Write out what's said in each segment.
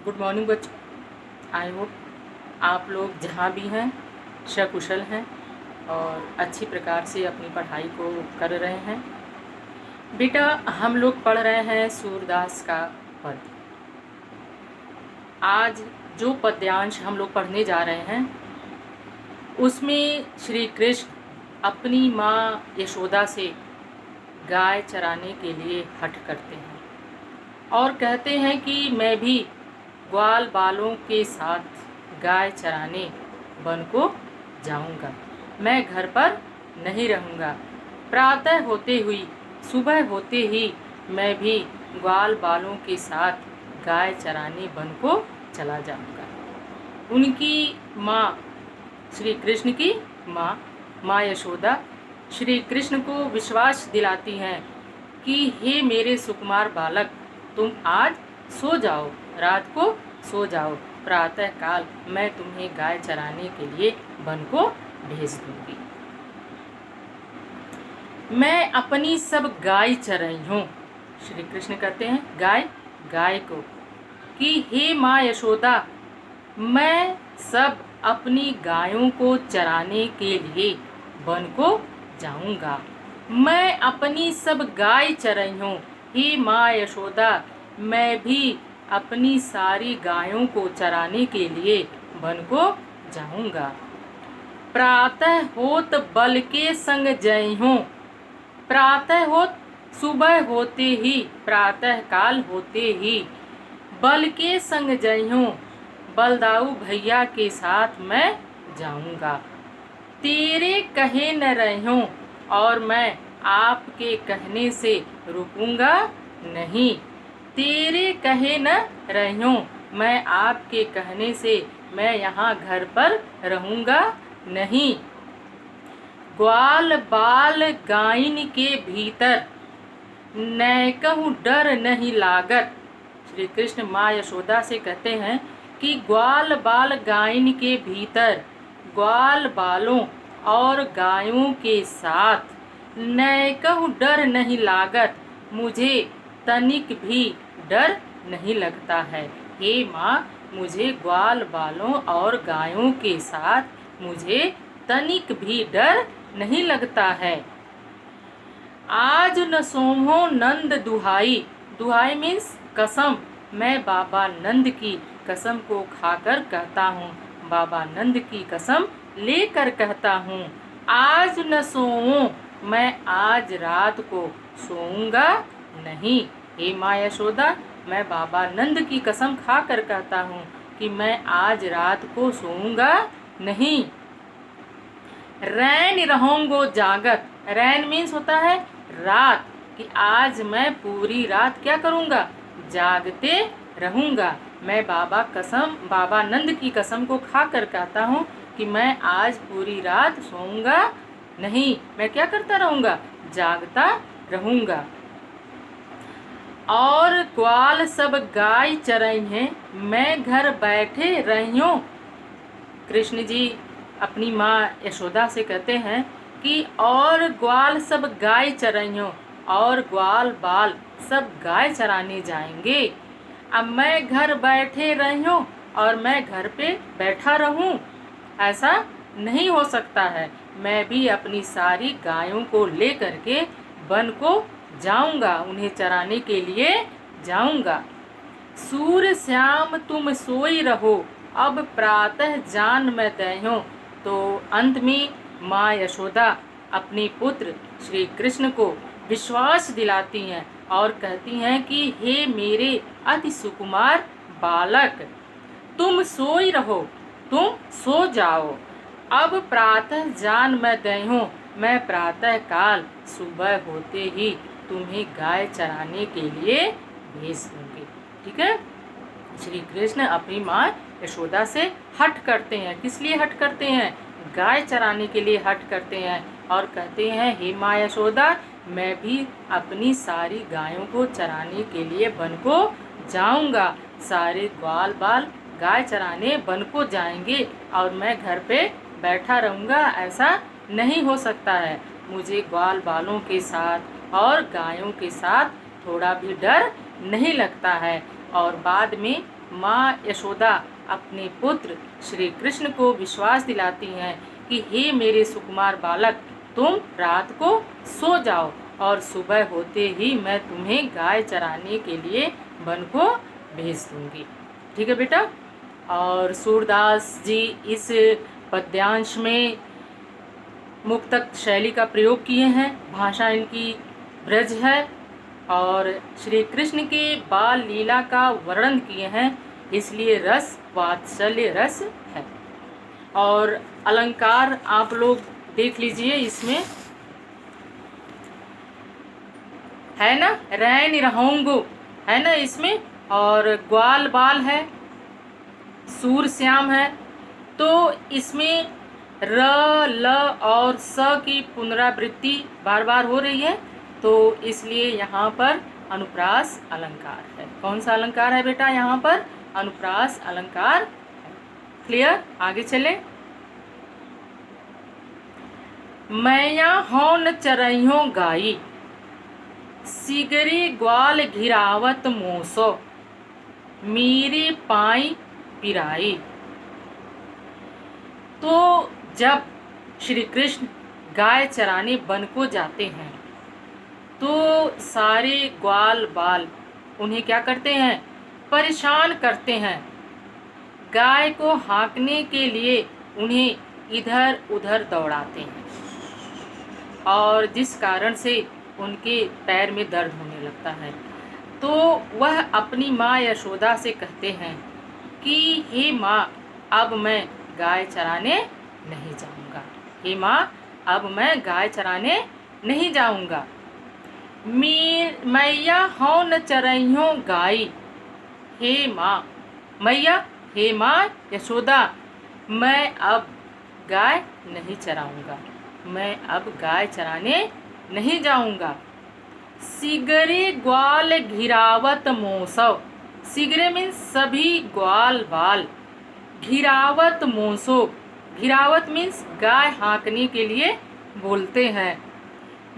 Good morning बच्चों। I hope आप लोग जहाँ भी हैं सकुशल हैं और अच्छी प्रकार से अपनी पढ़ाई को कर रहे हैं। बेटा, हम लोग पढ़ रहे हैं सूरदास का पद्य। आज जो पद्यांश हम लोग पढ़ने जा रहे हैं उसमें श्री कृष्ण अपनी माँ यशोदा से गाय चराने के लिए हठ करते हैं और कहते हैं कि मैं भी ग्वाल बालों के साथ गाय चराने वन को जाऊंगा, मैं घर पर नहीं रहूंगा। प्रातः होते हुई सुबह होते ही मैं भी ग्वाल बालों के साथ गाय चराने वन को चला जाऊंगा। उनकी माँ, श्री कृष्ण की माँ यशोदा श्री कृष्ण को विश्वास दिलाती हैं कि हे मेरे सुकुमार बालक, तुम आज सो जाओ, रात को सो जाओ, प्रातः काल मैं तुम्हें गाय चराने के लिए वन को भेज दूंगी। मैं अपनी सब गाय चराई हूँ, श्री कृष्ण कहते हैं गाय को कि हे माँ यशोदा, मैं सब अपनी गायों को चराने के लिए वन को जाऊंगा। मैं अपनी सब गाय चराई हूँ, हे माँ यशोदा, मैं भी अपनी सारी गायों को चराने के लिए वन को जाऊंगा। प्रातः होत बल के संग जई हूँ, प्रातः होत सुबह होते ही, प्रातः काल होते ही बल के संग जई हूँ, बलदाऊ भैया के साथ मैं जाऊंगा। तेरे कहे न रहूं और मैं आपके कहने से रुकूंगा नहीं। तेरे कहे न रहूं, मैं आपके कहने से मैं यहाँ घर पर रहूंगा नहीं। ग्वाल बाल गायन के भीतर न कहूँ डर नहीं लागत। श्री कृष्ण माँ यशोदा से कहते हैं कि ग्वाल बाल गायन के भीतर ग्वाल बालों और गायों के साथ न कहूँ डर नहीं लागत, मुझे तनिक भी डर नहीं लगता है। हे माँ, मुझे ग्वाल बालों और गायों के साथ मुझे तनिक भी डर नहीं लगता है। आज न सोमो नंद दुहाई, दुहाई मीन्स कसम, मैं बाबा नंद की कसम को खाकर कहता हूँ, बाबा नंद की कसम लेकर कहता हूँ। आज न सोऊं, मैं आज रात को सोऊंगा नहीं। हे माँ यशोदा, मैं बाबा नंद की कसम खाकर कहता हूँ कि मैं आज रात को सोऊंगा नहीं। रैन रहूंगो जागत, रैन मीन्स होता है रात, कि आज मैं पूरी रात क्या करूँगा, जागते रहूँगा। मैं बाबा नंद की कसम को खाकर कहता हूँ कि मैं आज पूरी रात सोऊंगा नहीं, मैं क्या करता रहूँगा, जागता रहूँगा। और ग्वाल सब गाय चराई हैं, मैं घर बैठे रही हूँ। कृष्ण जी अपनी माँ यशोदा से कहते हैं कि और ग्वाल सब गाय चराई हूँ और ग्वाल बाल सब गाय चराने जाएंगे। अब मैं घर बैठे रही हूँ और मैं घर पे बैठा रहूँ, ऐसा नहीं हो सकता है। मैं भी अपनी सारी गायों को लेकर के वन को जाऊंगा, उन्हें चराने के लिए जाऊंगा। सूर्य श्याम तुम सोई रहो, अब प्रातः जान मैं दयूं। तो अंत में माँ यशोदा अपने पुत्र श्री कृष्ण को विश्वास दिलाती हैं और कहती हैं कि हे मेरे अति सुकुमार बालक, तुम सोई रहो, तुम सो जाओ। अब प्रातः जान मैं दयूं, मैं प्रातः काल सुबह होते ही तुम्हें गाय चराने के लिए भेज दूंगी। ठीक है। श्री कृष्ण अपनी माँ यशोदा से हठ करते हैं। किस लिए हठ करते हैं? गाय चराने के लिए हठ करते हैं और कहते हैं हे माँ यशोदा, मैं भी अपनी सारी गायों को चराने के लिए वन को जाऊंगा। सारे ग्वाल बाल गाय चराने वन को जाएंगे और मैं घर पे बैठा रहूंगा, ऐसा नहीं हो सकता है। मुझे ग्वाल बालों के साथ और गायों के साथ थोड़ा भी डर नहीं लगता है। और बाद में माँ यशोदा अपने पुत्र श्री कृष्ण को विश्वास दिलाती हैं कि हे मेरे सुकुमार बालक, तुम रात को सो जाओ और सुबह होते ही मैं तुम्हें गाय चराने के लिए वन को भेज दूंगी। ठीक है बेटा। और सूरदास जी इस पद्यांश में मुक्तक शैली का प्रयोग किए हैं। भाषा इनकी ब्रज है और श्री कृष्ण के बाल लीला का वर्णन किए हैं, इसलिए रस वात्सल्य रस है। और अलंकार आप लोग देख लीजिए, इसमें है ना, रैन रहूंगो है ना इसमें, और ग्वाल बाल है, सूर श्याम है। तो इसमें र ल और स की पुनरावृत्ति बार बार हो रही है, तो इसलिए यहाँ पर अनुप्रास अलंकार है। कौन सा अलंकार है बेटा? यहाँ पर अनुप्रास अलंकार है। क्लियर? आगे चले। मैया हौन चरइयों गाई, सिगरी ग्वाल घिरावत मोसो, मेरे पाई पिराई। तो जब श्री कृष्ण गाय चराने वन को जाते हैं तो सारे ग्वाल बाल उन्हें क्या करते हैं? परेशान करते हैं। गाय को हाँकने के लिए उन्हें इधर उधर दौड़ाते हैं और जिस कारण से उनके पैर में दर्द होने लगता है। तो वह अपनी माँ यशोदा से कहते हैं कि हे माँ, अब मैं गाय चराने नहीं जाऊंगा। हे माँ, अब मैं गाय चराने नहीं जाऊंगा। मैया हौन चरइयों गाई। हे माँ, मैया, हे माँ यशोदा, मैं अब गाय नहीं चराऊंगा, मैं अब गाय चराने नहीं जाऊंगा। सिगरे ग्वाल घिरावत मोसव। सिगरे मीन्स सभी ग्वाल बाल, घिरावत मोसो, घिरावत मीन्स गाय हाँकने के लिए बोलते हैं।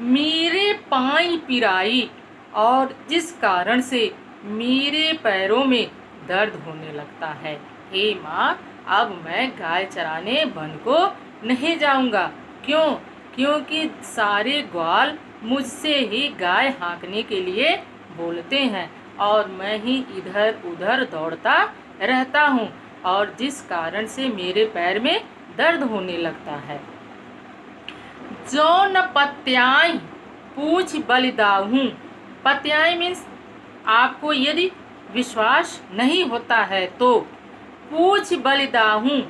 मेरे पाई पिराई, और जिस कारण से मेरे पैरों में दर्द होने लगता है। हे माँ, अब मैं गाय चराने वन को नहीं जाऊंगा। क्यों? क्योंकि सारे ग्वाल मुझसे ही गाय हाँकने के लिए बोलते हैं और मैं ही इधर उधर दौड़ता रहता हूँ, और जिस कारण से मेरे पैर में दर्द होने लगता है। जो न पत्याई पूछ बलिदाहूँ। पत्याई मीन्स आपको यदि विश्वास नहीं होता है तो पूछ बलिदाहूँ,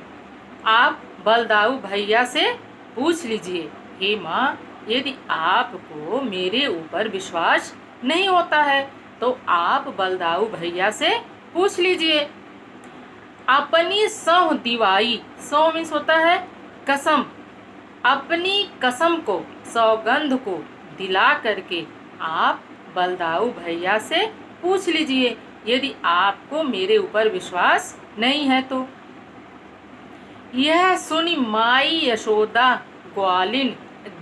आप बलदाऊ भैया से पूछ लीजिए। हे माँ, यदि आपको मेरे ऊपर विश्वास नहीं होता है तो आप बलदाऊ भैया से पूछ लीजिए। अपनी सौह दिवाई। सौह मीन्स होता है कसम। अपनी कसम को, सौगंध को दिला करके आप बलदाऊ भैया से पूछ लीजिए, यदि आपको मेरे ऊपर विश्वास नहीं है तो। यह सुनी माई यशोदा ग्वालिन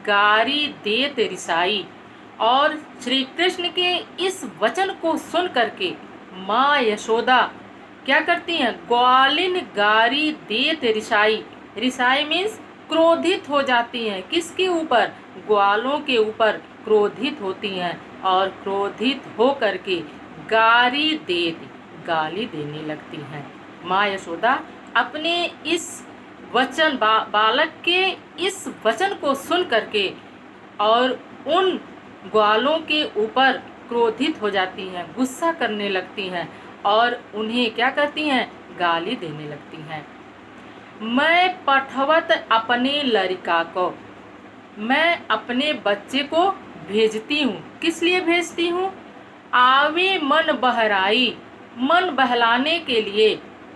गारी देत रिसाई। और श्री कृष्ण के इस वचन को सुन करके माँ यशोदा क्या करती हैं? ग्वालिन गारी देत रिसाई। रिसाई मीन्स क्रोधित हो जाती हैं। किसके ऊपर? ग्वालों के ऊपर क्रोधित होती हैं और क्रोधित हो करके गारी देत, गाली देने लगती हैं। माँ यशोदा अपने इस वचन बालक के इस वचन को सुन करके और उन ग्वालों के ऊपर क्रोधित हो जाती हैं, गुस्सा करने लगती हैं और उन्हें क्या करती हैं? गाली देने लगती हैं। मैं पठवत अपने लड़का को, मैं अपने बच्चे को भेजती हूँ। किस लिए भेजती हूँ? आवे मन बहराई, मन बहलाने के लिए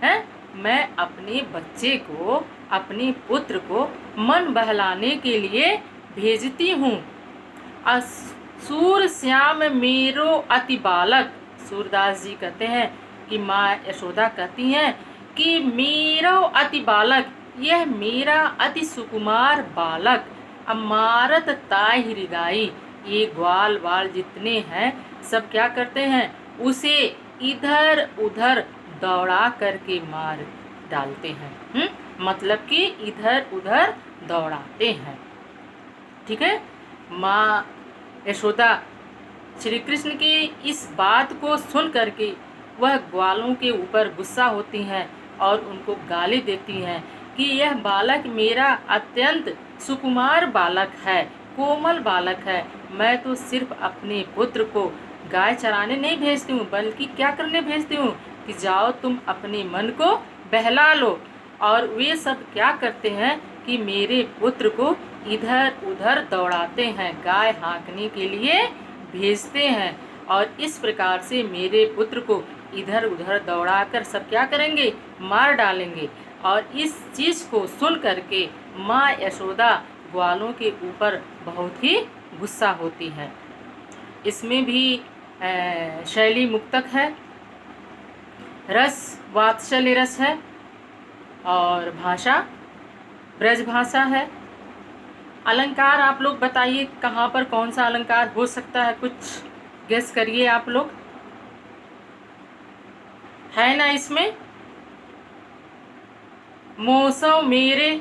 है। मैं अपने बच्चे को, अपने पुत्र को मन बहलाने के लिए भेजती हूँ। सूर श्याम मेरो अति बालक। सूरदास जी कहते हैं कि माँ यशोदा कहती हैं कि मेरो अति बालक, यह मेरा अति सुकुमार बालक, अमारत ताहि रिगाई। ये ग्वाल बाल जितने हैं सब क्या करते हैं? उसे इधर उधर दौड़ा करके मार डालते हैं। मतलब कि इधर उधर दौड़ाते हैं। ठीक है। माँ यशोदा श्री कृष्ण की इस बात को सुन करके वह ग्वालों के ऊपर गुस्सा होती हैं और उनको गाली देती हैं कि यह बालक मेरा अत्यंत सुकुमार बालक है, कोमल बालक है। मैं तो सिर्फ अपने पुत्र को गाय चराने नहीं भेजती हूँ, बल्कि क्या करने भेजती हूँ कि जाओ तुम अपने मन को बहला लो। और वे सब क्या करते हैं कि मेरे पुत्र को इधर उधर दौड़ाते हैं, गाय हाँकने के लिए भेजते हैं। और इस प्रकार से मेरे पुत्र को इधर उधर दौड़ाकर सब क्या करेंगे, मार डालेंगे। और इस चीज़ को सुन करके माँ यशोदा ग्वालों के ऊपर बहुत ही गुस्सा होती है। इसमें भी शैली मुक्तक है, रस वात्सल्य रस है और भाषा ब्रज भाषा है। अलंकार आप लोग बताइए कहाँ पर कौन सा अलंकार हो सकता है, कुछ गेस करिए आप लोग। है ना इसमें मौसम मेरे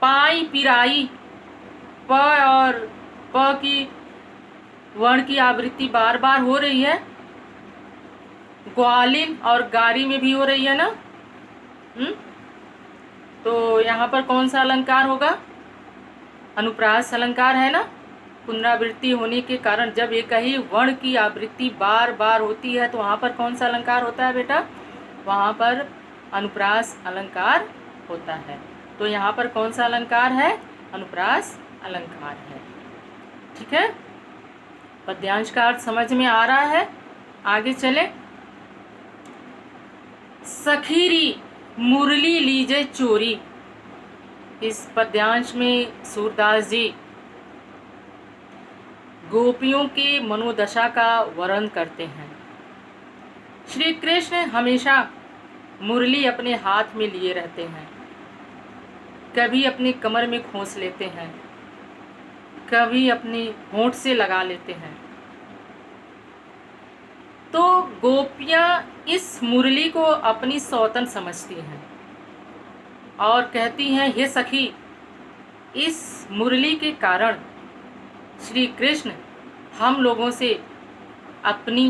पाई पिराई, प और प की वर्ण की आवृत्ति बार बार हो रही है। ग्वालिन और गारी में भी हो रही है ना। तो यहाँ पर कौन सा अलंकार होगा, अनुप्रास अलंकार है ना। पुनरावृत्ति होने के कारण जब एक ही वर्ण की आवृत्ति बार बार होती है तो वहाँ पर कौन सा अलंकार होता है बेटा, वहाँ पर अनुप्रास अलंकार होता है। तो यहाँ पर कौन सा अलंकार है, अनुप्रास अलंकार है। ठीक है, पद्यांश का अर्थ समझ में आ रहा है। आगे चले। सखीरी मुरली लीजे चोरी, इस पद्यांश में सूरदास जी गोपियों के मनोदशा का वर्णन करते हैं। श्री कृष्ण हमेशा मुरली अपने हाथ में लिए रहते हैं, कभी अपनी कमर में खोस लेते हैं, कभी अपनी होंठ से लगा लेते हैं। तो गोपियाँ इस मुरली को अपनी सौतन समझती हैं और कहती हैं, हे सखी, इस मुरली के कारण श्री कृष्ण हम लोगों से अपनी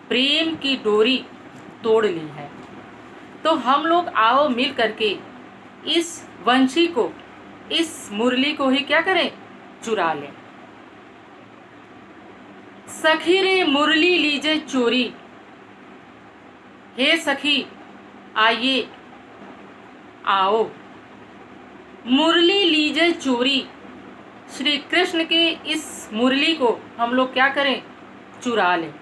प्रेम की डोरी तोड़ ली है। तो हम लोग आओ मिल करके इस वंशी को, इस मुरली को ही क्या करें, चुरा लें। सखी रे मुरली लीजे चोरी, हे सखी आइए आओ मुरली लीजे चोरी, श्री कृष्ण के इस मुरली को हम लोग क्या करें, चुरा लें।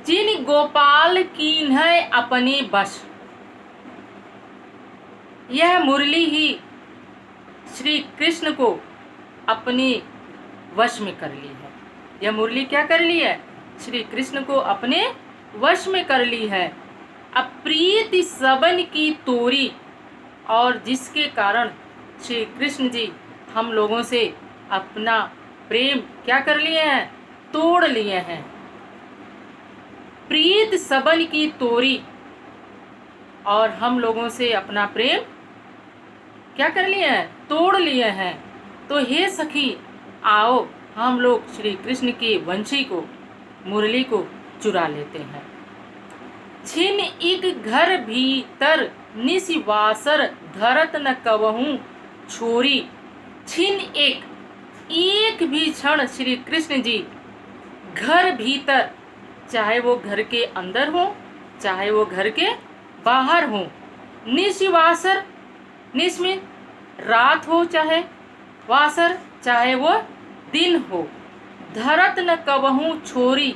जिन गोपाल कीन है अपने बश, यह मुरली ही श्री कृष्ण को अपने वश में कर ली है। यह मुरली क्या कर ली है, श्री कृष्ण को अपने वश में कर ली है। अप्रीति सबन की तोरी, और जिसके कारण श्री कृष्ण जी हम लोगों से अपना प्रेम क्या कर लिए हैं, तोड़ लिए हैं। प्रीत सबन की तोरी, और हम लोगों से अपना प्रेम क्या कर लिए हैं, तोड़ लिए हैं। तो हे सखी आओ हम लोग श्री कृष्ण के वंशी को, मुरली को चुरा लेते हैं। छिन एक घर भीतर निशिवासर धरत न कवहूँ छोरी, छिन एक भी क्षण श्री कृष्ण जी घर भीतर, चाहे वो घर के अंदर हो चाहे वो घर के बाहर हो, निशिवासर, निश में रात हो चाहे वासर चाहे वो दिन हो, धरत न कबहूँ छोरी,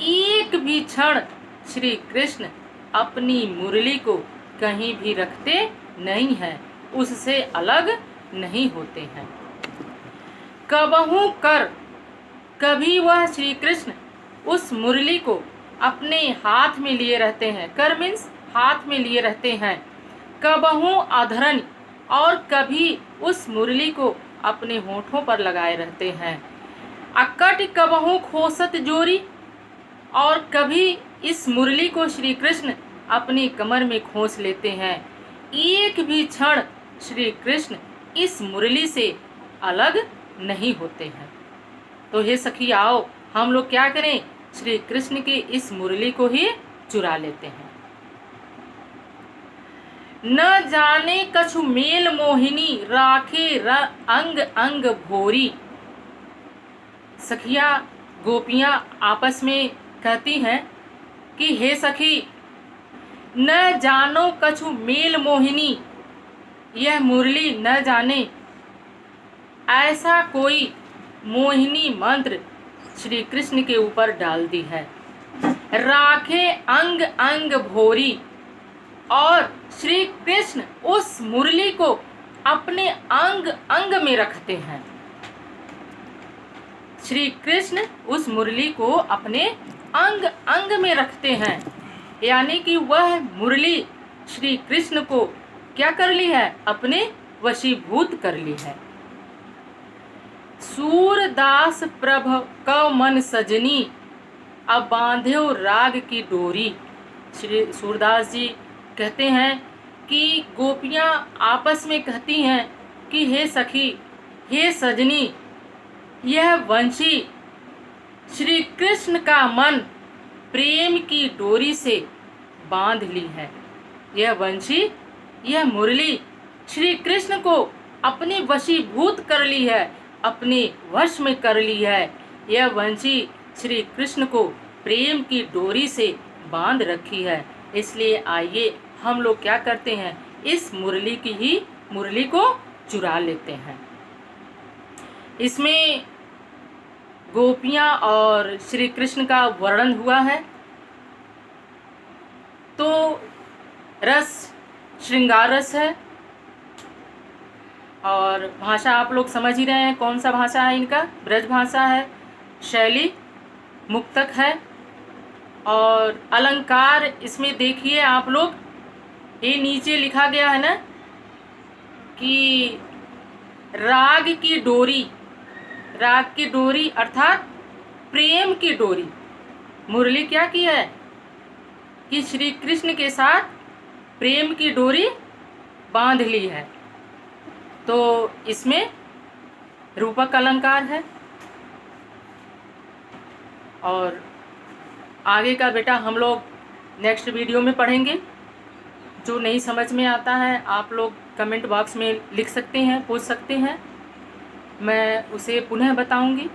एक भी क्षण श्री कृष्ण अपनी मुरली को कहीं भी रखते नहीं हैं, उससे अलग नहीं होते हैं। कबहूँ कर, कभी वह श्री कृष्ण उस मुरली को अपने हाथ में लिए रहते हैं, कर मीन्स हाथ में लिए रहते हैं। कबहूँ अधरन, और कभी उस मुरली को अपने होठों पर लगाए रहते हैं। अकट कबहूँ खोसत जोरी, और कभी इस मुरली को श्री कृष्ण अपनी कमर में खोस लेते हैं। एक भी क्षण श्री कृष्ण इस मुरली से अलग नहीं होते हैं। तो हे सखी, आओ हम लोग क्या करें, श्री कृष्ण के इस मुरली को ही चुरा लेते हैं। न जाने कछु मेल मोहिनी, राखे अंग अंग भोरी। सखिया गोपियां आपस में कहती हैं कि हे सखी, न जानो कछु मेल मोहिनी, यह मुरली न जाने ऐसा कोई मोहिनी मंत्र श्री कृष्ण के ऊपर डाल दी है। राखे अंग अंग भोरी, और श्री कृष्ण उस मुरली को अपने अंग अंग में रखते हैं। श्री कृष्ण उस मुरली को अपने अंग अंग में रखते हैं, यानी कि वह मुरली श्री कृष्ण को क्या कर ली है, अपने वशीभूत कर ली है। सूरदास प्रभ क मन सजनी, अब बांध्यो राग की डोरी। श्री सूरदास जी कहते हैं कि गोपियां आपस में कहती हैं कि हे सखी, हे सजनी, यह वंशी श्री कृष्ण का मन प्रेम की डोरी से बांध ली है। यह वंशी, यह मुरली श्री कृष्ण को अपने वशीभूत कर ली है, अपने वश में कर ली है। यह वंशी श्री कृष्ण को प्रेम की डोरी से बांध रखी है। इसलिए आइए हम लोग क्या करते हैं, इस मुरली को चुरा लेते हैं। इसमें गोपियां और श्री कृष्ण का वर्णन हुआ है। तो रस श्रृंगार रस है, और भाषा आप लोग समझ ही रहे हैं कौन सा भाषा है इनका, ब्रज भाषा है, शैली मुक्तक है। और अलंकार इसमें देखिए आप लोग, ये नीचे लिखा गया है ना कि राग की डोरी, राग की डोरी अर्थात प्रेम की डोरी। मुरली क्या की है कि श्री कृष्ण के साथ प्रेम की डोरी बांध ली है। तो इसमें रूपक अलंकार है। और आगे का बेटा हम लोग नेक्स्ट वीडियो में पढ़ेंगे। जो नहीं समझ में आता है आप लोग कमेंट बॉक्स में लिख सकते हैं, पूछ सकते हैं, मैं उसे पुनः बताऊंगी।